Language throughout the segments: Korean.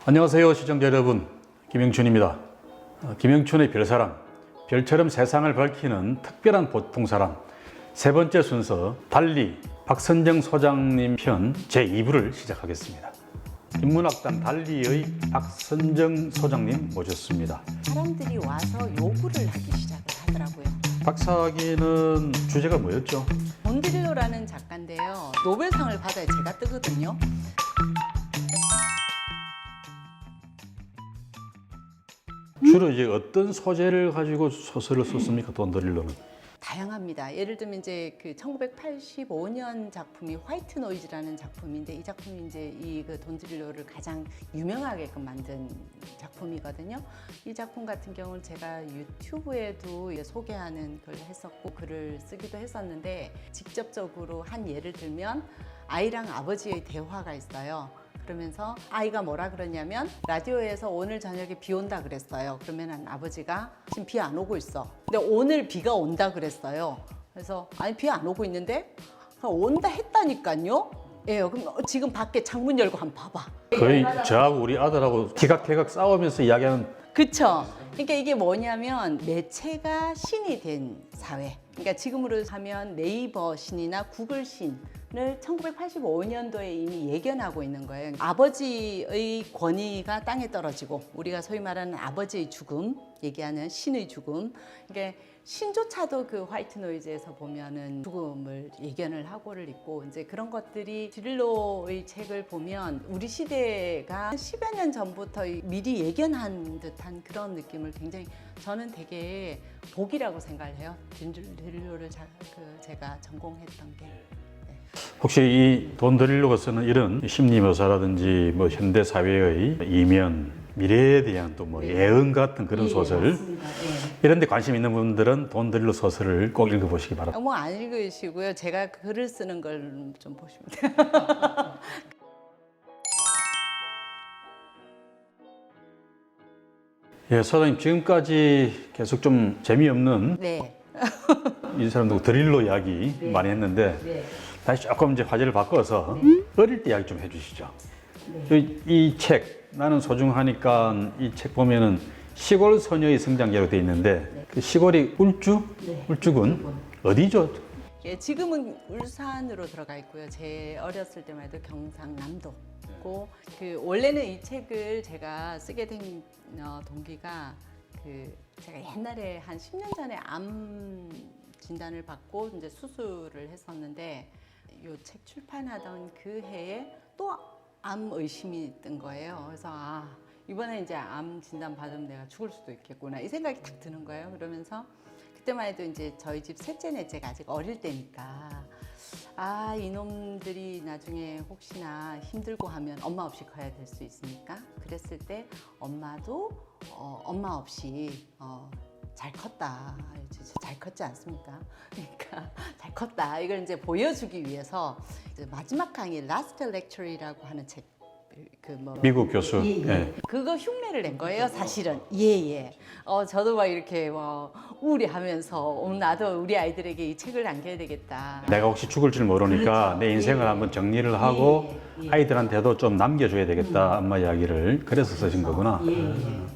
안녕하세요 시청자 여러분, 김영춘입니다. 김영춘의 별사람, 별처럼 세상을 밝히는 특별한 보통사람 세 번째 순서 달리 박선정 소장님 편 제2부를 시작하겠습니다. 인문학단 달리의 박선정 소장님 모셨습니다. 사람들이 와서 요구를 하기 시작을 하더라고요. 박사학위는 주제가 뭐였죠? 본드릴러라는 작가인데요. 노벨상을 받아야 제가 뜨거든요. 주로 이제 어떤 소재를 가지고 소설을 썼습니까? 돈드릴러는? 다양합니다. 예를 들면 이제 그 1985년 작품이 화이트 노이즈라는 작품인데, 이 작품이 이제 이 그 돈드릴러를 가장 유명하게끔 만든 작품이거든요. 이 작품 같은 경우는 제가 유튜브에도 소개하는 걸 했었고 글을 쓰기도 했었는데, 직접적으로 한 예를 들면 아이랑 아버지의 대화가 있어요. 그러면서 아이가 뭐라 그러냐면, 라디오에서 오늘 저녁에 비 온다 그랬어요. 그러면 아버지가 지금 비 안 오고 있어. 근데 오늘 비가 온다 그랬어요. 그래서 아니 비 안 오고 있는데 온다 했다니까요. 예, 그럼 지금 밖에 창문 열고 한번 봐봐. 거의 저하고 우리 아들하고 기각개각 싸우면서 이야기하는. 그쵸? 그러니까 이게 뭐냐면 매체가 신이 된 사회. 그러니까 지금으로 하면 네이버 신이나 구글 신을 1985년도에 이미 예견하고 있는 거예요. 아버지의 권위가 땅에 떨어지고, 우리가 소위 말하는 아버지의 죽음, 얘기하는 신의 죽음. 그러니까 신조차도 그 화이트 노이즈에서 보면은 죽음을 예견을 하고를 있고, 이제 그런 것들이 드릴러의 책을 보면 우리 시대가 10여 년 전부터 미리 예견한 듯한 그런 느낌을 굉장히, 저는 되게 복이라고 생각을 해요. 드릴러를 제가 전공했던 게. 혹시 이 돈드릴러가 쓰는 이런 심리묘사라든지 뭐 현대 사회의 이면, 미래에 대한 또 뭐 예언 같은 그런 소설, 이런 데 관심 있는 분들은 돈드릴러 소설을 꼭 읽어보시기 바랍니다. 뭐 안 읽으시고요. 제가 글을 쓰는 걸 좀 보시면 돼요. 예, 소장님 지금까지 계속 좀 재미없는 네. 이 사람도 드릴러 이야기 많이 했는데, 다시 조금 이제 화제를 바꿔서 어릴 때 이야기 좀 해주시죠. 이 책, 나는 소중하니까, 이 책 보면은 시골 소녀의 성장기로 되어 있는데, 그 시골이 울주군 어디죠? 예, 지금은 울산으로 들어가 있고요. 제 어렸을 때만 해도 경상남도고, 그 원래는 이 책을 제가 쓰게 된 동기가, 그 제가 옛날에 한 10년 전에 암 진단을 받고 이제 수술을 했었는데, 이 책 출판하던 그 해에 또 암 의심이 뜬 거예요. 그래서 이번에 이제 암 진단 받으면 내가 죽을 수도 있겠구나, 이 생각이 딱 드는 거예요. 그러면서 그때만 해도 이제 저희 집 셋째 넷째가 아직 어릴 때니까, 이놈들이 나중에 혹시나 힘들고 하면 엄마 없이 커야 될 수 있으니까, 그랬을 때 엄마도 엄마 없이 잘 컸다, 잘 컸지 않습니까? 그러니까 잘 컸다, 이걸 이제 보여주기 위해서 이제 마지막 강의 라스트 렉처리라고 하는 책, 미국 교수. 예. 그거 흉내를 낸 거예요, 사실은. 저도 막 이렇게 우울해하면서 나도 우리 아이들에게 이 책을 남겨야 되겠다. 내가 혹시 죽을 줄 모르니까 내 인생을 한번 정리를 하고 아이들한테도 좀 남겨줘야 되겠다, 엄마 이야기를. 그래서 쓰신 거구나.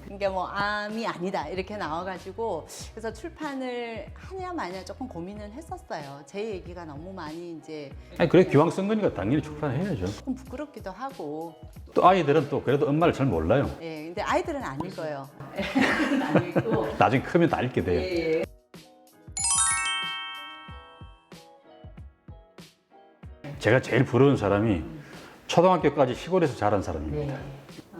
그러니까 뭐 암이 아니다 이렇게 나와가지고, 그래서 출판을 하냐 마냐 조금 고민을 했었어요. 제 얘기가 너무 많이 이제. 아니, 그래 기왕 쓴 거니까 당연히 출판해야죠. 조금 부끄럽기도 하고. 또 아이들은 또 그래도 엄마를 잘 몰라요. 예, 근데 아이들은 안 읽어요. 안 읽고. 나중에 크면 다 읽게 돼요. 제가 제일 부러운 사람이 초등학교까지 시골에서 자란 사람입니다.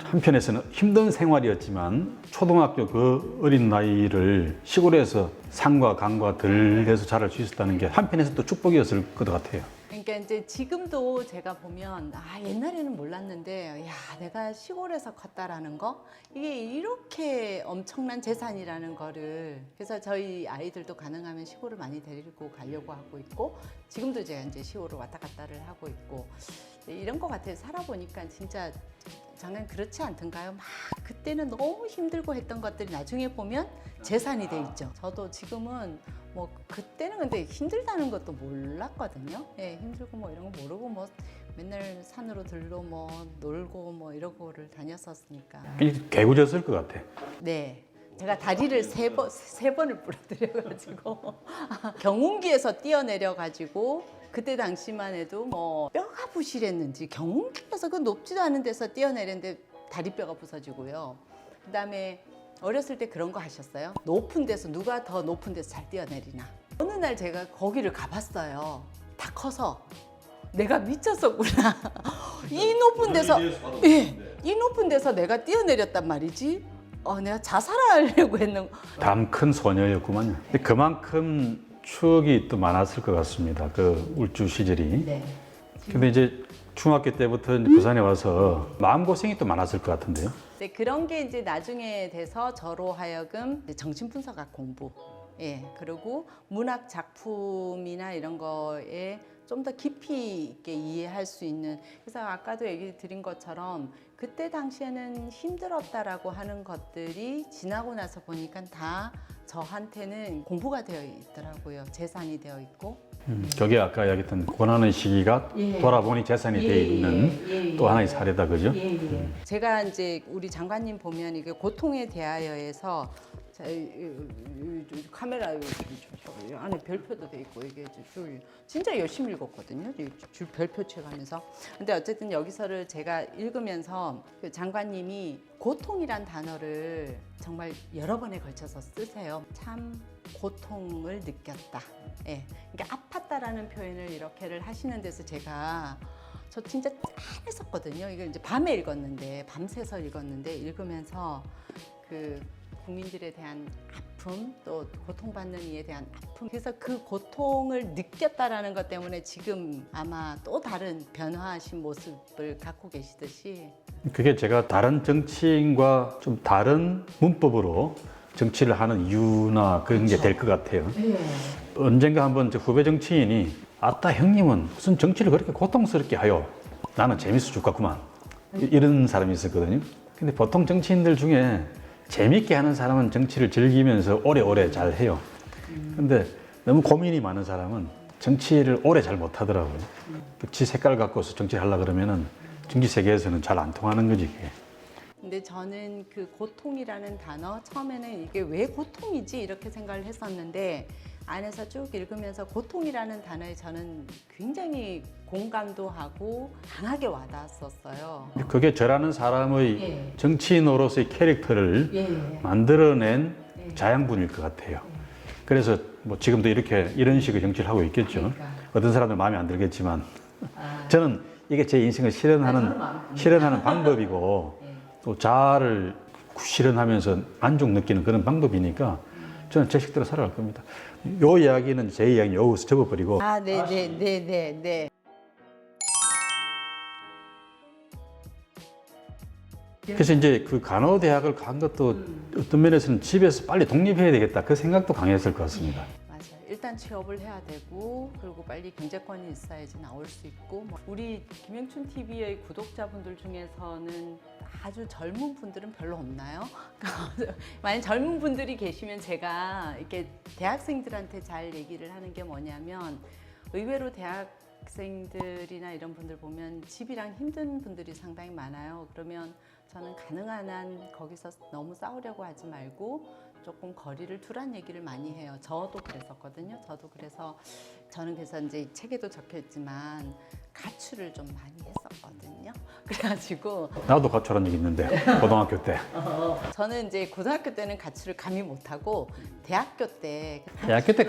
한편에서는 힘든 생활이었지만 초등학교 그 어린 나이를 시골에서 산과 강과 들에서 자랄 수 있었다는 게 한편에서 또 축복이었을 것 같아요. 그러니까 이제 지금도 제가 보면 옛날에는 몰랐는데, 내가 시골에서 컸다라는 거, 이게 이렇게 엄청난 재산이라는 거를. 그래서 저희 아이들도 가능하면 시골을 많이 데리고 가려고 하고 있고, 지금도 제가 이제 시골을 왔다 갔다를 하고 있고, 이런 거 같아요. 살아보니까 진짜 장난 그렇지 않던가요? 막 그때는 너무 힘들고 했던 것들이 나중에 보면 재산이 돼 있죠. 저도 지금은 뭐 그때는 근데 힘들다는 것도 몰랐거든요. 예, 힘들고 뭐 이런 거 모르고 뭐 맨날 산으로 들러 뭐 놀고 뭐 이러고를 다녔었으니까. 개구졌을 것 같아. 네. 제가 다리를 세 번을 부러뜨려가지고 경운기에서 뛰어내려가지고 그때 당시만 해도 뭐 뼈가 부실했는지 경운기에서 그 높지도 않은 데서 뛰어내렸는데 다리뼈가 부서지고요. 그다음에 어렸을 때 그런 거 하셨어요? 높은 데서 누가 더 높은 데서 잘 뛰어내리나. 어느 날 제가 거기를 가봤어요. 다 커서 내가 미쳤었구나. 이 높은 데서 이 높은 데서 내가 뛰어내렸단 말이지. 내가 자살하려고 했는. 담 큰 소녀였구만요. 근데 그만큼 추억이 또 많았을 것 같습니다. 그 울주 시절이. 네. 근데 이제 중학교 때부터 이제 부산에 와서 마음고생이 또 많았을 것 같은데요. 네, 그런 게 이제 나중에 돼서 저로 하여금 이제 정신분석학 공부, 예, 그리고 문학 작품이나 이런 거에 좀 더 깊이 있게 이해할 수 있는. 그래서 아까도 얘기 드린 것처럼 그때 당시에는 힘들었다라고 하는 것들이 지나고 나서 보니까 다 저한테는 공부가 되어 있더라고요. 재산이 되어 있고. 저게 아까 이야기했던 고난의 시기가 돌아보니 재산이 되어 있는 또 하나의 사례다, 그죠? 제가 이제 우리 장관님 보면 이게 고통에 대하여에서 자, 카메라 저 안에 별표도 돼 있고 이게 줄 진짜 열심히 읽었거든요. 줄 별표 채가면서. 근데 어쨌든 여기서를 제가 읽으면서 그 장관님이 고통이란 단어를 정말 여러 번에 걸쳐서 쓰세요. 참 고통을 느꼈다. 예, 그러니까 아팠다라는 표현을 이렇게를 하시는 데서 제가 저 진짜 짠했었거든요. 이걸 이제 밤에 읽었는데 밤새서 읽었는데 읽으면서 그 국민들에 대한 아픔 또 고통받는 이에 대한 아픔 그래서 그 고통을 느꼈다라는 것 때문에 지금 아마 또 다른 변화하신 모습을 갖고 계시듯이 그게 제가 다른 정치인과 좀 다른 문법으로 정치를 하는 이유나 그런 게 될 것 같아요. 언젠가 한번 저 후배 정치인이 아따 형님은 무슨 정치를 그렇게 고통스럽게 하요. 나는 재밌어 죽겠구만. 이런 사람이 있었거든요. 근데 보통 정치인들 중에 재밌게 하는 사람은 정치를 즐기면서 오래오래 잘 해요. 근데 너무 고민이 많은 사람은 정치를 오래 잘 못하더라고요. 지 색깔 갖고서 정치를 하려고 그러면은 정치 세계에서는 잘 안 통하는 거지, 그게. 근데 저는 그 고통이라는 단어 처음에는 이게 왜 고통이지 이렇게 생각을 했었는데 안에서 쭉 읽으면서 고통이라는 단어에 저는 굉장히 공감도 하고 강하게 와닿았었어요. 그게 저라는 사람의 정치인으로서의 캐릭터를 만들어낸 자양분일 것 같아요. 그래서 뭐 지금도 이런 식의 정치를 하고 있겠죠. 어떤 사람들 마음에 안 들겠지만 저는 이게 제 인생을 실현하는 방법이고 또 자아를 실현하면서 만족 느끼는 그런 방법이니까 저는 제 식대로 살아갈 겁니다. 요 이야기는 제 이야기 여기서 접어버리고. 네. 그래서 이제 그 간호대학을 간 것도 어떤 면에서는 집에서 빨리 독립해야 되겠다 그 생각도 강했을 것 같습니다. 맞아요. 일단 취업을 해야 되고 그리고 빨리 경제권이 있어야지 나올 수 있고 우리 김영춘 TV의 구독자분들 중에서는 아주 젊은 분들은 별로 없나요? 만약 젊은 분들이 계시면 제가 이렇게 대학생들한테 잘 얘기를 하는 게 뭐냐면 의외로 대학생들이나 이런 분들 보면 집이랑 힘든 분들이 상당히 많아요. 그러면 저는 가능한 한 거기서 너무 싸우려고 하지 말고 조금 거리를 두란 얘기를 많이 해요. 저도 그랬었거든요. 저는 그래서 이제 책에도 적혀 있지만 가출을 좀 많이 했었거든요. 그래가지고 나도 가출한 적이 있는데 고등학교 때. 저는 이제 고등학교 때는 가출을 감히 못하고 대학교 때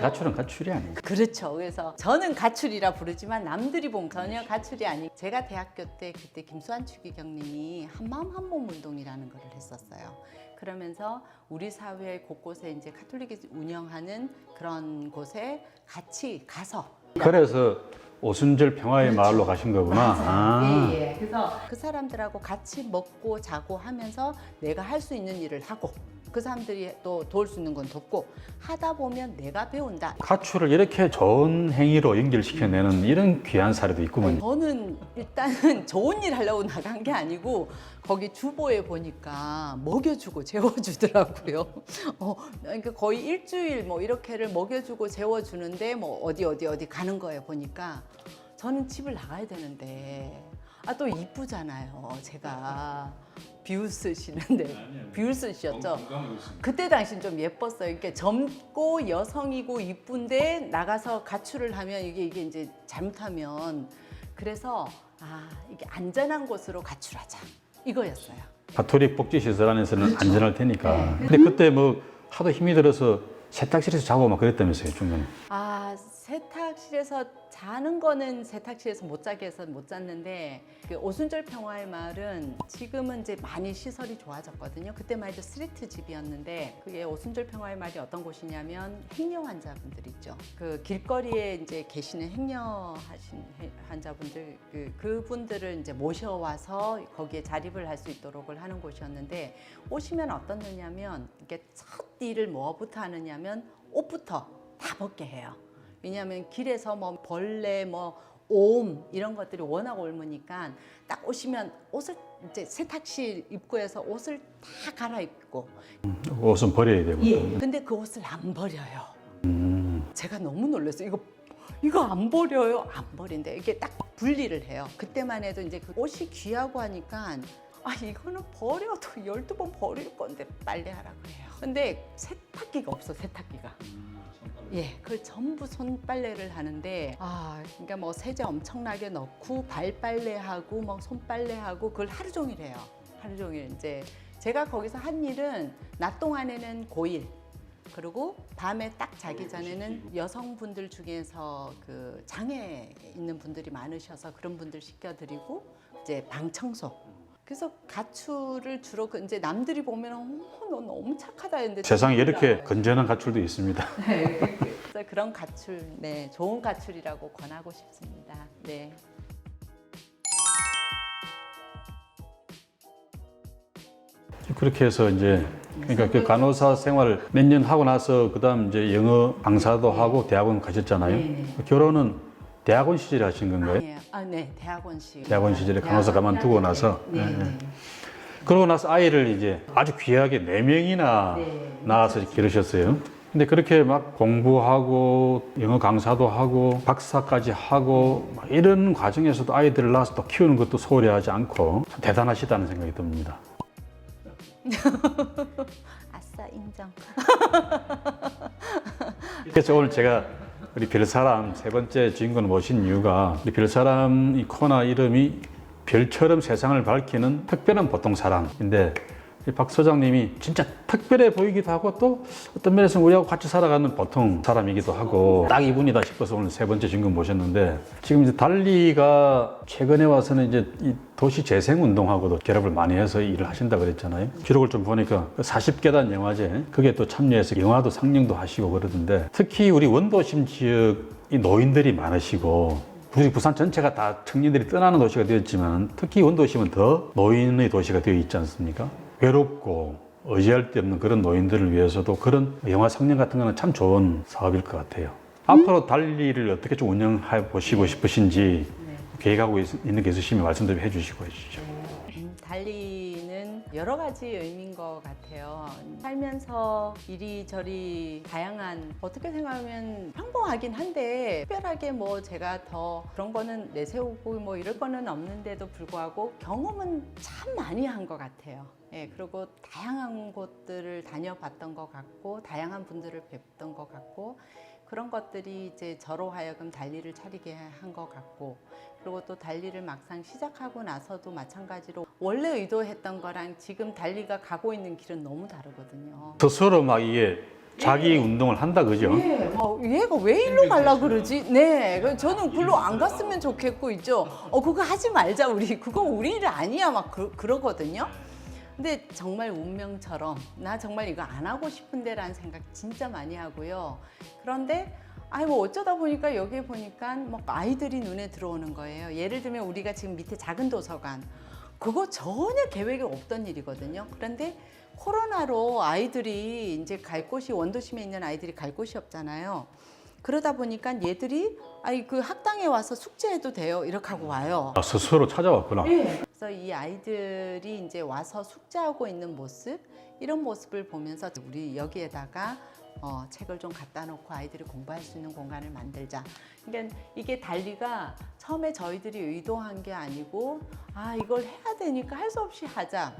가출은 가출이 아니에요. 그렇죠. 그래서 저는 가출이라 부르지만 남들이 보면 전혀 가출이 아니고 제가 대학교 때 그때 김수환 추기경님이 한마음 한몸 운동이라는 걸 했었어요. 그러면서 우리 사회 곳곳에 이제 카톨릭이 운영하는 그런 곳에 같이 가서 그래서 오순절 평화의 마을로 가신 거구나. 그래서 그 사람들하고 같이 먹고 자고 하면서 내가 할 수 있는 일을 하고 그 사람들이 또 도울 수 있는 건 돕고 하다 보면 내가 배운다. 가출을 이렇게 좋은 행위로 연결시켜내는 이런 귀한 사례도 있구먼요. 저는 일단은 좋은 일 하려고 나간 게 아니고 거기 주보에 보니까 먹여주고 재워주더라고요. 그러니까 거의 일주일 뭐 이렇게를 먹여주고 재워주는데 뭐 어디 가는 거예요 보니까 저는 집을 나가야 되는데 또 이쁘잖아요. 제가 비웃으시는데 비웃으셨죠? 그때 당시 좀 예뻤어요. 이렇게 젊고 여성이고 이쁜데 나가서 가출을 하면 이게 이제 잘못하면 그래서 이게 안전한 곳으로 가출하자 이거였어요. 가톨릭 복지시설 안에서는 안전할 테니까. 근데 그때 뭐 하도 힘이 들어서 세탁실에서 자고 막 그랬다면서요, 중간에. 세탁실에서 자는 거는 세탁실에서 못 자게 해서 못 잤는데 그 오순절 평화의 마을은 지금은 이제 많이 시설이 좋아졌거든요. 그때만 해도 스트리트 집이었는데 그게 오순절 평화의 마을이 어떤 곳이냐면 행여 환자분들 있죠. 그 길거리에 이제 계시는 행여 하신 환자분들 그분들을 이제 모셔와서 거기에 자립을 할 수 있도록 하는 곳이었는데 오시면 어떤 거냐면 이게 첫 일을 뭐부터 하느냐면 옷부터 다 벗게 해요. 왜냐하면 길에서 뭐 벌레, 뭐 옴 이런 것들이 워낙 옮으니까 딱 오시면 옷을 이제 세탁실 입구에서 옷을 다 갈아입고 옷은 버려야 되고. 예. 근데 그 옷을 안 버려요. 제가 너무 놀랐어요. 이거 안 버려요? 안 버린대. 이게 딱 분리를 해요. 그때만 해도 이제 그 옷이 귀하고 하니까 이거는 버려도 12번 버릴 건데 빨래하라고 해요. 근데 세탁기가 없어, 세탁기가. 예, 그걸 전부 손빨래를 하는데 그러니까 뭐 세제 엄청나게 넣고 발빨래하고 뭐 손빨래하고 그걸 하루 종일 해요. 하루 종일 이제 제가 거기서 한 일은 낮 동안에는 고일 그리고 밤에 딱 자기 전에는 여성분들 중에서 그 장애 있는 분들이 많으셔서 그런 분들 시켜드리고 이제 방 청소. 그래서 가출을 주로 이제 남들이 보면 너 너무 착하다 했는데 세상에 이렇게 건전한 가출도 있습니다. 네, 그래서 그런 가출, 네, 좋은 가출이라고 권하고 싶습니다. 네. 그렇게 해서 이제 그러니까 그 간호사 생활을 몇 년 하고 나서 그다음 이제 영어 강사도 하고 대학원 가셨잖아요. 네네. 결혼은 대학원 시절에 하신 건가요? 네, 대학원 대학원 시절에 간호사 가만두고 나서. 네. 그러고 나서 아이를 이제 아주 귀하게 4명이나 낳아서 기르셨어요. 근데 그렇게 막 공부하고 영어 강사도 하고 박사까지 하고 막 이런 과정에서도 아이들을 낳아서 또 키우는 것도 소홀히 하지 않고 참 대단하시다는 생각이 듭니다. 아싸 인정. 그래서 오늘 제가 우리 별사람 세 번째 주인공을 모신 이유가 우리 별사람 이 코너 이름이 별처럼 세상을 밝히는 특별한 보통 사람인데 박 소장님이 진짜 특별해 보이기도 하고 또 어떤 면에서는 우리하고 같이 살아가는 보통 사람이기도 하고 딱 이분이다 싶어서 오늘 세 번째 주인공 모셨는데 지금 이제 달리가 최근에 와서는 이제 이 도시 재생 운동하고도 결합을 많이 해서 일을 하신다 그랬잖아요. 기록을 좀 보니까 40계단 영화제 그게 또 참여해서 영화도 상영도 하시고 그러던데 특히 우리 원도심 지역이 노인들이 많으시고 우리 부산 전체가 다 청년들이 떠나는 도시가 되었지만 특히 원도심은 더 노인의 도시가 되어 있지 않습니까? 외롭고 의지할 데 없는 그런 노인들을 위해서도 그런 영화 상영 같은 거는 참 좋은 사업일 것 같아요. 앞으로 달리를 어떻게 좀 운영해 보시고 싶으신지 계획하고 있는 게 있으시면 말씀 좀 해주시고 해주시죠. 달리는 여러 가지 의미인 것 같아요. 살면서 이리저리 다양한 어떻게 생각하면 평범하긴 한데 특별하게 뭐 제가 더 그런 거는 내세우고 뭐 이럴 거는 없는데도 불구하고 경험은 참 많이 한 것 같아요. 예, 그리고 다양한 곳들을 다녀봤던 것 같고 다양한 분들을 뵙던 것 같고 그런 것들이 이제 저로 하여금 달리를 차리게 한 것 같고 그리고 또 달리를 막상 시작하고 나서도 마찬가지로 원래 의도했던 거랑 지금 달리가 가고 있는 길은 너무 다르거든요. 스스로 막 이게 자기 운동을 한다 그죠? 네, 얘가 왜 일로 가려 그러지? 네, 저는 글로 안 갔으면 좋겠고 있죠. 그거 하지 말자 우리 그거 우리 일 아니야 막 그러거든요. 근데 정말 운명처럼 나 정말 이거 안 하고 싶은데라는 생각 진짜 많이 하고요. 그런데 뭐 어쩌다 보니까 여기에 보니까 뭐 아이들이 눈에 들어오는 거예요. 예를 들면 우리가 지금 밑에 작은 도서관 그거 전혀 계획에 없던 일이거든요. 그런데 코로나로 아이들이 이제 갈 곳이 원도심에 있는 아이들이 갈 곳이 없잖아요. 그러다 보니까 얘들이 아이 그 학당에 와서 숙제해도 돼요. 이렇게 하고 와요. 아, 스스로 찾아왔구나. 네. 그래서 이 아이들이 이제 와서 숙제하고 있는 모습 이런 모습을 보면서 우리 여기에다가 책을 좀 갖다 놓고 아이들이 공부할 수 있는 공간을 만들자. 그러니까 이게 달리가 처음에 저희들이 의도한 게 아니고 아 이걸 해야 되니까 할 수 없이 하자.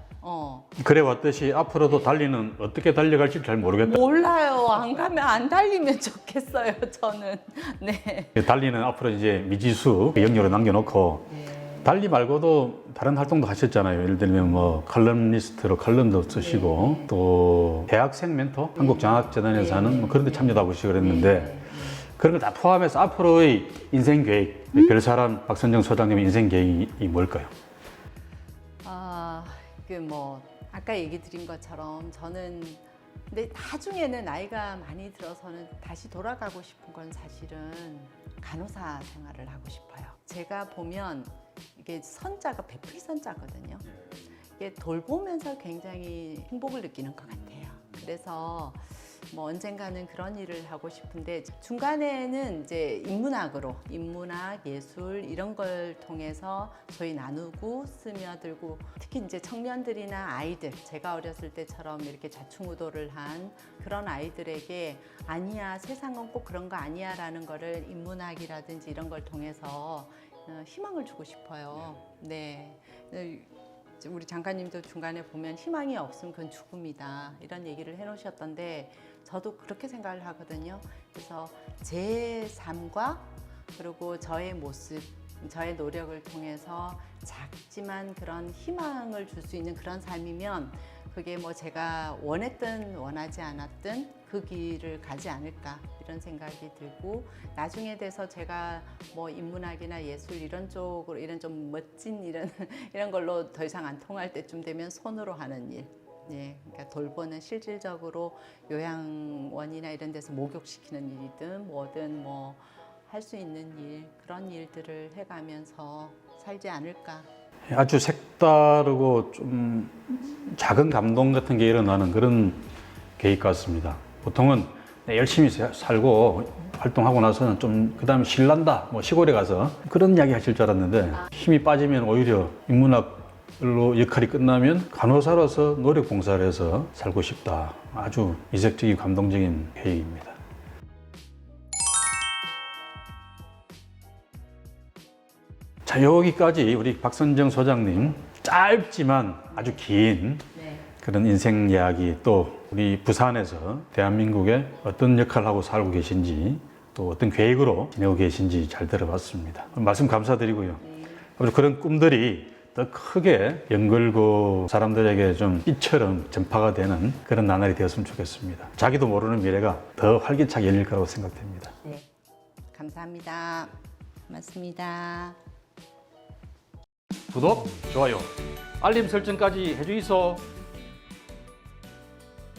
그래 왔듯이 앞으로도 달리는 어떻게 달려갈지 잘 모르겠다. 몰라요. 안 가면 안 달리면 좋겠어요. 저는. 네. 달리는 앞으로 이제 미지수 영역으로 남겨놓고 달리 말고도 다른 활동도 하셨잖아요. 예를 들면 뭐 칼럼니스트로 칼럼도 쓰시고 또 대학생 멘토 한국장학재단에서 하는 뭐 그런 데 참여도 하고 계시고 그랬는데 그런 걸 다 포함해서 앞으로의 인생 계획, 별사람 박선정 소장님의 인생 계획이 뭘까요? 그 뭐 아까 얘기 드린 것처럼 저는 근데 나중에는 나이가 많이 들어서는 다시 돌아가고 싶은 건 사실은 간호사 생활을 하고 싶어요. 제가 보면 이게 선자가 베풀이 선자거든요. 이게 돌보면서 굉장히 행복을 느끼는 것 같아요. 그래서 뭐 언젠가는 그런 일을 하고 싶은데 중간에는 이제 인문학, 예술 이런 걸 통해서 소위 나누고 스며들고 특히 이제 청년들이나 아이들 제가 어렸을 때처럼 이렇게 좌충우돌을 한 그런 아이들에게 아니야 세상은 꼭 그런 거 아니야 라는 거를 인문학이라든지 이런 걸 통해서 희망을 주고 싶어요. 네. 우리 장관님도 중간에 보면 희망이 없으면 그건 죽음이다 이런 얘기를 해놓으셨던데 저도 그렇게 생각을 하거든요. 그래서 제 삶과 그리고 저의 모습, 저의 노력을 통해서 작지만 그런 희망을 줄 수 있는 그런 삶이면 그게 뭐 제가 원했든 원하지 않았든 그 길을 가지 않을까 이런 생각이 들고 나중에 돼서 제가 뭐 인문학이나 예술 이런 쪽으로 이런 좀 멋진 이런 걸로 더 이상 안 통할 때쯤 되면 손으로 하는 일, 예, 그러니까 돌보는 실질적으로 요양원이나 이런 데서 목욕시키는 일이든 뭐든 뭐 할 수 있는 일 그런 일들을 해가면서 살지 않을까. 아주 색다르고 좀 작은 감동 같은 게 일어나는 그런 계획 같습니다. 보통은 열심히 살고 활동하고 나서는 좀 그다음에 신난다, 뭐 시골에 가서 그런 이야기 하실 줄 알았는데 힘이 빠지면 오히려 인문학으로 역할이 끝나면 간호사로서 노력 봉사를 해서 살고 싶다. 아주 이색적이고 감동적인 계획입니다. 자, 여기까지 우리 박선정 소장님 짧지만 아주 긴 그런 인생 이야기 또 우리 부산에서 대한민국에 어떤 역할을 하고 살고 계신지 또 어떤 계획으로 지내고 계신지 잘 들어봤습니다. 말씀 감사드리고요. 앞으로 그런 꿈들이 더 크게 연결고 사람들에게 좀 빛처럼 전파가 되는 그런 나날이 되었으면 좋겠습니다. 자기도 모르는 미래가 더 활기차게 열릴 거라고 생각됩니다. 네, 감사합니다. 고맙습니다. 구독, 좋아요, 알림 설정까지 해주이소.